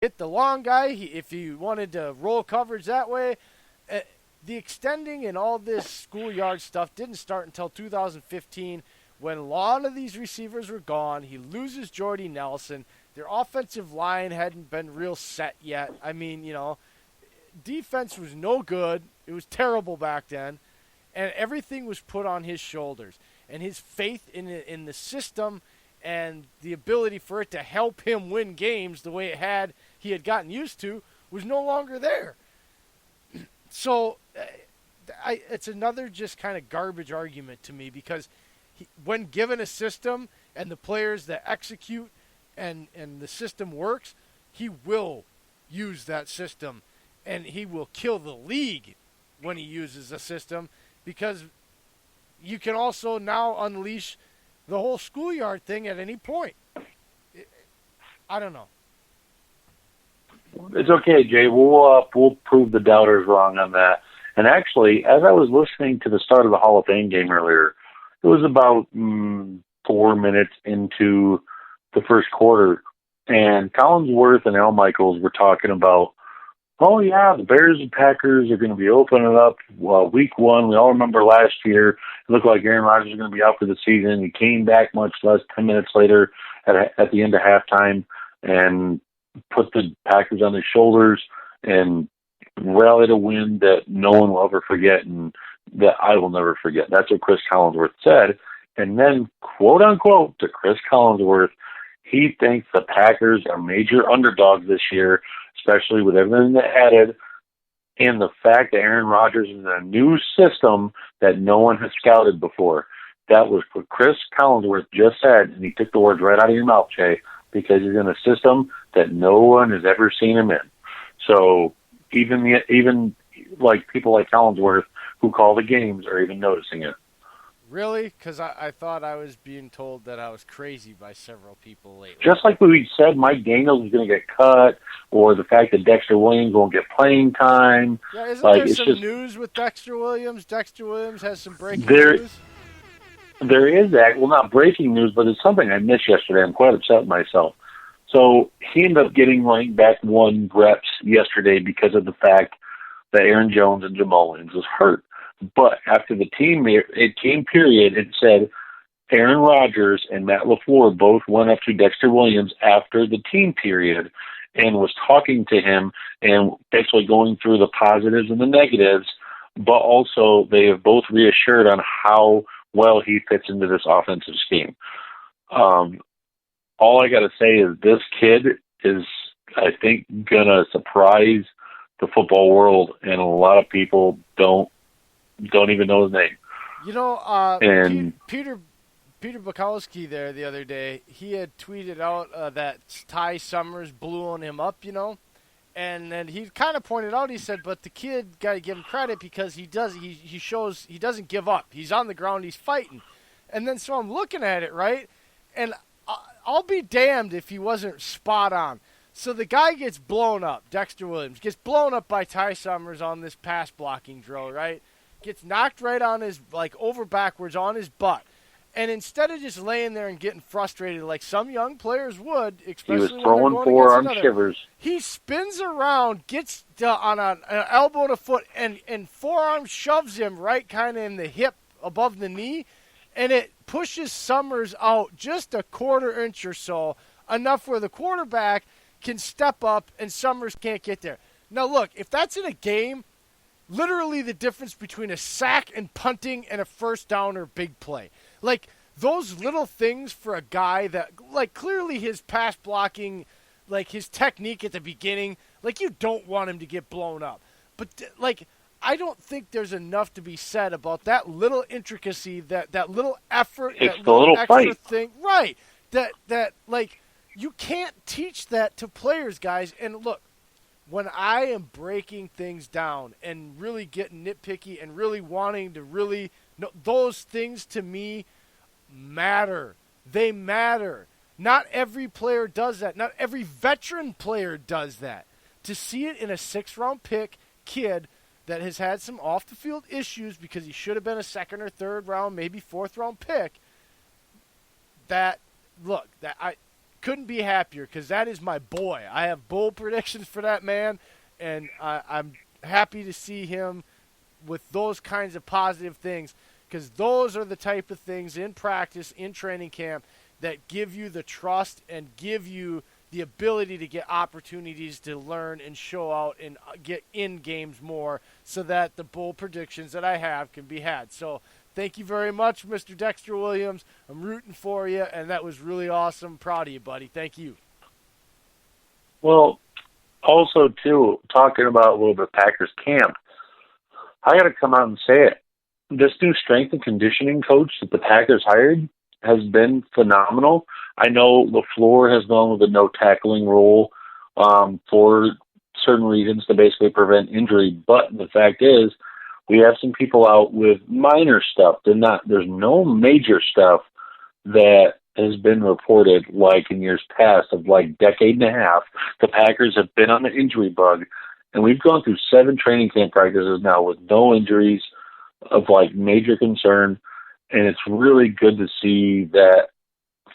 hit the long guy, if he wanted to roll coverage that way. Uh, the extending and all this schoolyard stuff didn't start until 2015 when a lot of these receivers were gone. He loses Jordy Nelson. Their offensive line hadn't been real set yet. I mean, defense was no good. It was terrible back then. And everything was put on his shoulders. And his faith in the system and the ability for it to help him win games the way he had gotten used to was no longer there. So it's another just kind of garbage argument to me because when given a system and the players that execute and the system works, he will use that system and he will kill the league when he uses a system because you can also now unleash the whole schoolyard thing at any point. I don't know. It's okay, Jay. We'll prove the doubters wrong on that. And actually, as I was listening to the start of the Hall of Fame game earlier, it was about 4 minutes into the first quarter, and Collinsworth and Al Michaels were talking about, oh yeah, the Bears and Packers are going to be opening up week one. We all remember last year, it looked like Aaron Rodgers was going to be out for the season. He came back much less 10 minutes later at the end of halftime and put the Packers on his shoulders and rallied a win that no one will ever forget and that I will never forget. That's what Chris Collinsworth said. And then, quote unquote, to Chris Collinsworth, he thinks the Packers are major underdogs this year, especially with everything they added and the fact that Aaron Rodgers is in a new system that no one has scouted before. That was what Chris Collinsworth just said, and he took the words right out of your mouth, Jay, because he's in a system that no one has ever seen him in. So even like people like Collinsworth who call the games are even noticing it. Really? Because I thought I was being told that I was crazy by several people lately. Just like we said Mike Daniels is going to get cut, or the fact that Dexter Williams won't get playing time. Yeah, isn't there some news with Dexter Williams? Dexter Williams has some breaking news? There is that. Well, not breaking news, but it's something I missed yesterday. I'm quite upset with myself. So he ended up getting running back one reps yesterday because of the fact that Aaron Jones and Jamal Williams was hurt. But after the team period, it said Aaron Rodgers and Matt LaFleur both went up to Dexter Williams after the team period and was talking to him and basically going through the positives and the negatives, but also they have both reassured on how well he fits into this offensive scheme. All I got to say is this kid is, I think, going to surprise the football world, and a lot of people don't even know his name. And Peter Bukowski there the other day, he had tweeted out that Ty Summers blew on him up, and then he kind of pointed out, he said, but the kid got to give him credit because he shows he doesn't give up. He's on the ground, he's fighting. And then so I'm looking at it, right? And I'll be damned if he wasn't spot on. So the guy gets blown up, Dexter Williams, gets blown up by Ty Summers on this pass blocking drill, right? Gets knocked right on his, over backwards on his butt. And instead of just laying there and getting frustrated like some young players would, especially he was throwing forearm shivers. He spins around, gets on an elbow to foot, and forearm shoves him right kind of in the hip above the knee, and it pushes Summers out just a quarter inch or so, enough where the quarterback can step up and Summers can't get there. Now, look, if that's in a game, literally the difference between a sack and punting and a first down or big play. Those little things for a guy that, clearly his pass blocking, his technique at the beginning, you don't want him to get blown up. But, I don't think there's enough to be said about that little intricacy, that little effort, it's that the little extra fight thing. Right. That you can't teach that to players, guys. And look, when I am breaking things down and really getting nitpicky and really wanting to really know, those things to me matter. They matter. Not every player does that. Not every veteran player does that. To see it in a 6th-round pick kid that has had some off-the-field issues because he should have been a 2nd or 3rd round, maybe 4th-round pick, couldn't be happier because that is my boy. I have bold predictions for that man, and I'm happy to see him with those kinds of positive things, because those are the type of things in practice, in training camp, that give you the trust and give you the ability to get opportunities to learn and show out and get in games more, so that the bold predictions that I have can be had. So thank you very much, Mr. Dexter Williams. I'm rooting for you, and that was really awesome. Proud of you, buddy. Thank you. Well, also, too, talking about a little bit Packers camp, I got to come out and say it. This new strength and conditioning coach that the Packers hired has been phenomenal. I know LaFleur has gone with a no tackling rule for certain reasons to basically prevent injury, but the fact is we have some people out with minor stuff. There's no major stuff that has been reported like in years past of like decade and a half. The Packers have been on the injury bug, and we've gone through 7 training camp practices now with no injuries of like major concern. And it's really good to see that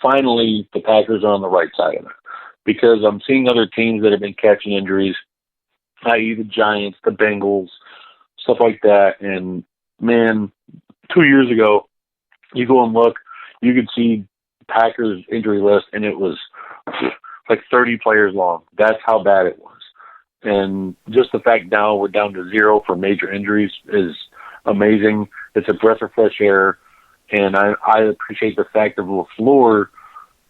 finally the Packers are on the right side of it, because I'm seeing other teams that have been catching injuries, i.e. the Giants, the Bengals, stuff like that. And man, 2 years ago, you go and look, you could see Packers injury list, and it was like 30 players long. That's how bad it was. And just the fact now we're down to 0 for major injuries is amazing. It's a breath of fresh air. And I appreciate the fact of LaFleur.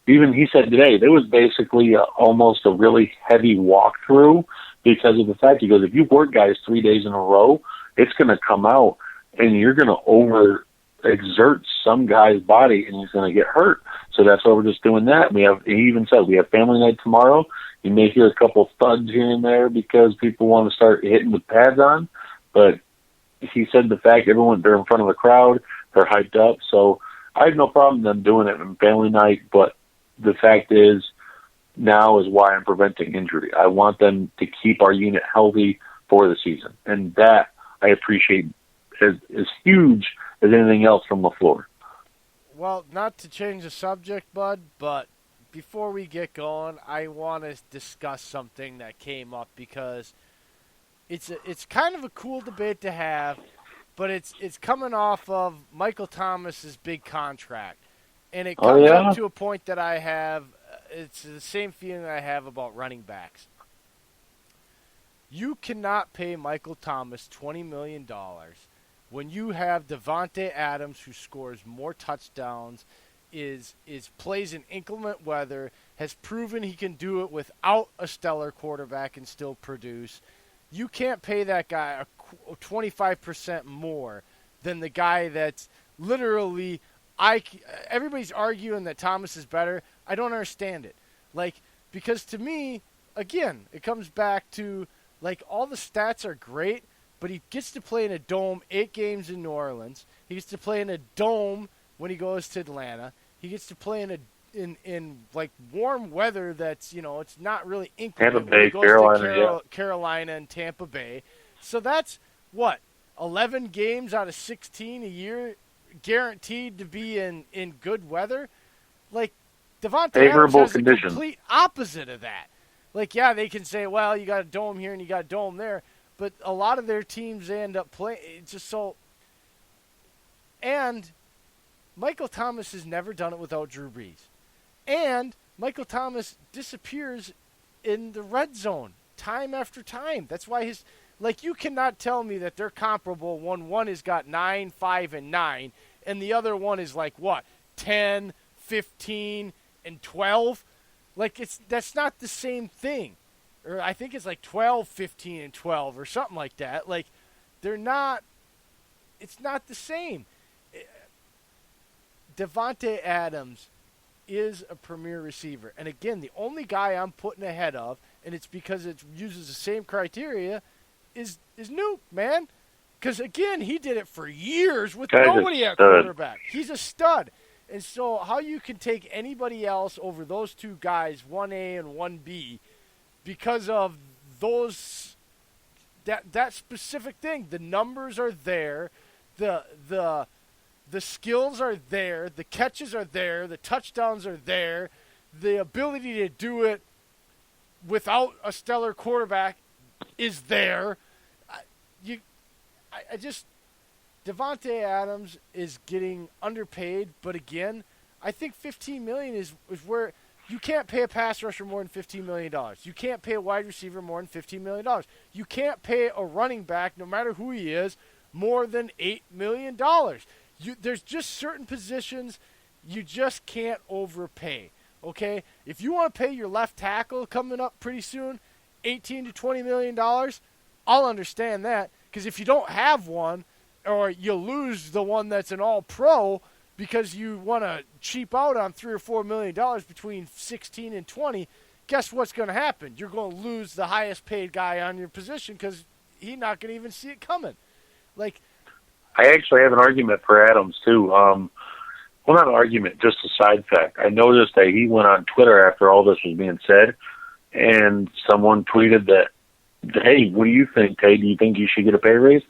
Even he said today, there was basically almost a really heavy walkthrough, because of the fact, he goes, if you work guys 3 days in a row, it's going to come out and you're going to overexert some guy's body and he's going to get hurt. So that's why we're just doing that. He even said we have family night tomorrow. You may hear a couple thuds here and there because people want to start hitting the pads on. But he said the fact they're in front of the crowd, they're hyped up. So I have no problem them doing it in family night, but the fact is now is why I'm preventing injury. I want them to keep our unit healthy for the season. And that I appreciate as huge as anything else from LaFleur. Well, not to change the subject, Bud, but before we get going, I want to discuss something that came up, because it's kind of a cool debate to have, but it's coming off of Michael Thomas's big contract. And it comes up to a point that I have, it's the same feeling I have about running backs. You cannot pay Michael Thomas $20 million when you have Davante Adams, who scores more touchdowns, plays in inclement weather, has proven he can do it without a stellar quarterback and still produce. You can't pay that guy 25% more than the guy that's literally everybody's arguing that Thomas is better. I don't understand it. Because to me, again, it comes back to, all the stats are great, but he gets to play in a dome 8 games in New Orleans. He gets to play in a dome when he goes to Atlanta. He gets to play in warm weather that's, it's not really inclement. Tampa Bay, Carolina, Carolina and Tampa Bay. So that's, 11 games out of 16 a year guaranteed to be in good weather? Davante Adams has the complete opposite of that. They can say, well, you got a dome here and you got a dome there, but a lot of their teams end up playing just so. And Michael Thomas has never done it without Drew Brees. And Michael Thomas disappears in the red zone time after time. That's why you cannot tell me that they're comparable when one has got 9, 5, and 9, and the other one is 10, 15, and 12. That's not the same thing. Or I think it's 12, 15, and 12 or something like that. They're not, it's not the same. Davante Adams is a premier receiver. And again, the only guy I'm putting ahead of, and it's because it uses the same criteria, is Nuke, man. Because, again, he did it for years with nobody at quarterback. He's a stud. And so how you can take anybody else over those two guys, 1A and 1B, because of that specific thing. The numbers are there. The skills are there. The catches are there. The touchdowns are there. the ability to do it without a stellar quarterback is there. I just Davante Adams is getting underpaid, but again, I think $15 million is where you can't pay a pass rusher more than $15 million. You can't pay a wide receiver more than $15 million. You can't pay a running back, no matter who he is, more than $8 million. There's just certain positions you just can't overpay. Okay, if you want to pay your left tackle coming up pretty soon, $18 to $20 million, I'll understand that. Because if you don't have one, or you lose the one that's an all-pro because you want to cheap out on $3 or $4 million between 16 and 20, guess what's going to happen? You're going to lose the highest-paid guy on your position because he's not going to even see it coming. Like, I actually have an argument for Adams too. Well, not an argument, just a side fact. I noticed that he went on Twitter after all this was being said, and someone tweeted that, hey, what do you think, Tay? Do you think you should get a pay raise?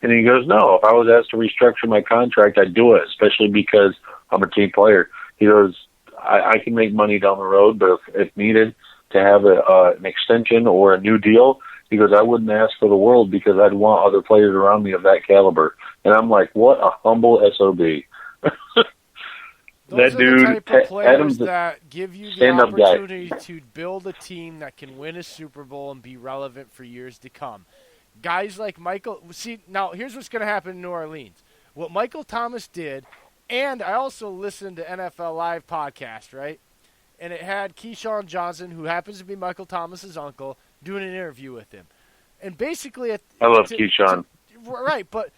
And he goes, no, if I was asked to restructure my contract, I'd do it, especially because I'm a team player. He goes, I can make money down the road, but if needed to have an extension or a new deal, he goes, I wouldn't ask for the world because I'd want other players around me of that caliber. And I'm like, what a humble SOB. Those that dude, are the type of players Adams, that give you the opportunity to build a team that can win a Super Bowl and be relevant for years to come. Guys like Michael, see, now here's what's going to happen in New Orleans. What Michael Thomas did, and I also listened to NFL Live podcast, right? And it had Keyshawn Johnson, who happens to be Michael Thomas's uncle, doing an interview with him. And basically, I love Keyshawn. Right, but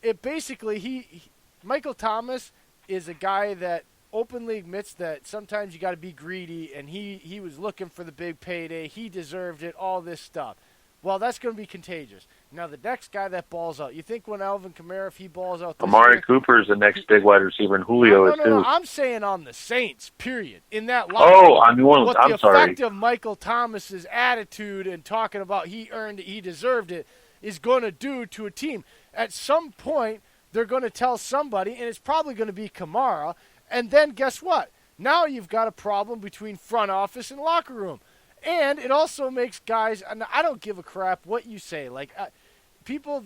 it basically, Michael Thomas is a guy that openly admits that sometimes you got to be greedy, and he was looking for the big payday. He deserved it, all this stuff. Well, that's going to be contagious. Now, the next guy that balls out, you think when Alvin Kamara, if he balls out this Amari year, Cooper is the next big wide receiver, and Julio is too. No, I'm saying on the Saints, period. In that line. Oh, on New Orleans, I'm sorry. The effect of Michael Thomas's attitude and talking about he earned it, he deserved it, is going to do to a team. At some point, they're going to tell somebody, and it's probably going to be Kamara, and then guess what? Now you've got a problem between front office and locker room. And it also makes guys, and I don't give a crap what you say. Like, people,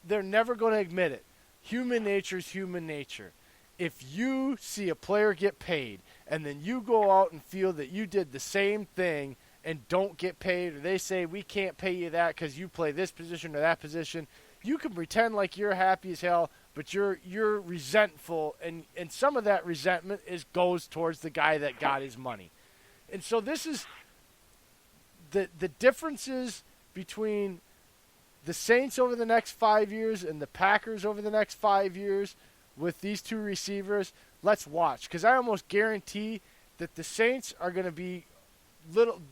they're never going to admit it. Human nature is human nature. If you see a player get paid and then you go out and feel that you did the same thing and don't get paid, or they say we can't pay you that because you play this position or that position, you can pretend like you're happy as hell, but you're resentful, and some of that resentment goes towards the guy that got his money. And so this is the differences between the Saints over the next 5 years and the Packers over the next 5 years with these two receivers. Let's watch, because I almost guarantee that the Saints are going to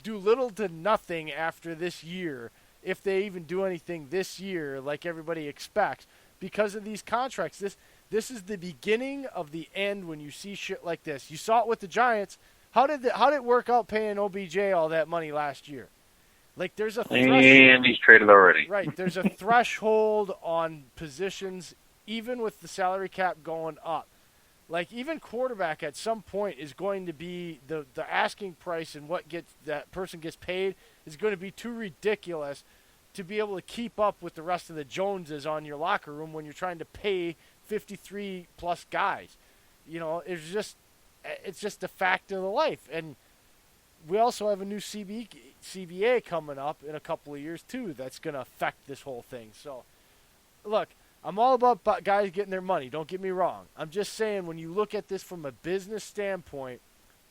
do little to nothing after this year, if they even do anything this year like everybody expects, because of these contracts. This is the beginning of the end when you see shit like this. You saw it with the Giants. How did it work out paying OBJ all that money last year? Like, there's a threshold. And he's traded already. Right. There's a threshold on positions, even with the salary cap going up. Like, even quarterback at some point is going to be the asking price, and what that person gets paid is going to be too ridiculous to be able to keep up with the rest of the Joneses on your locker room when you're trying to pay 53 plus guys. You know, it's just a fact of the life. And we also have a new CBA coming up in a couple of years too that's going to affect this whole thing. So, look, I'm all about guys getting their money. Don't get me wrong. I'm just saying, when you look at this from a business standpoint,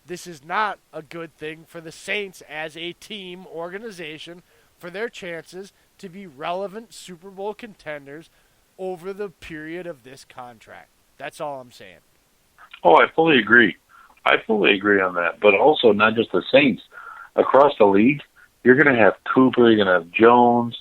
this is not a good thing for the Saints as a team organization for their chances to be relevant Super Bowl contenders over the period of this contract. That's all I'm saying. Oh, I fully agree. I fully agree on that. But also, not just the Saints. Across the league, you're going to have Cooper, you're going to have Jones,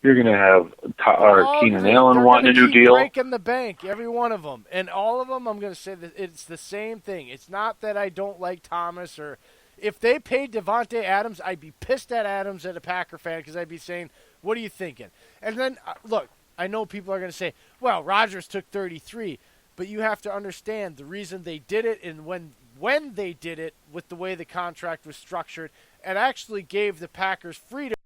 you're going to have Keenan Allen wanting a new deal. Breaking the bank, every one of them. And all of them, I'm going to say that it's the same thing. It's not that I don't like Thomas, or if they paid Davante Adams, I'd be pissed at Adams as a Packer fan, because I'd be saying, what are you thinking? And then, look, I know people are going to say, well, Rodgers took 33. But you have to understand the reason they did it and when when they did it with the way the contract was structured, and actually gave the Packers freedom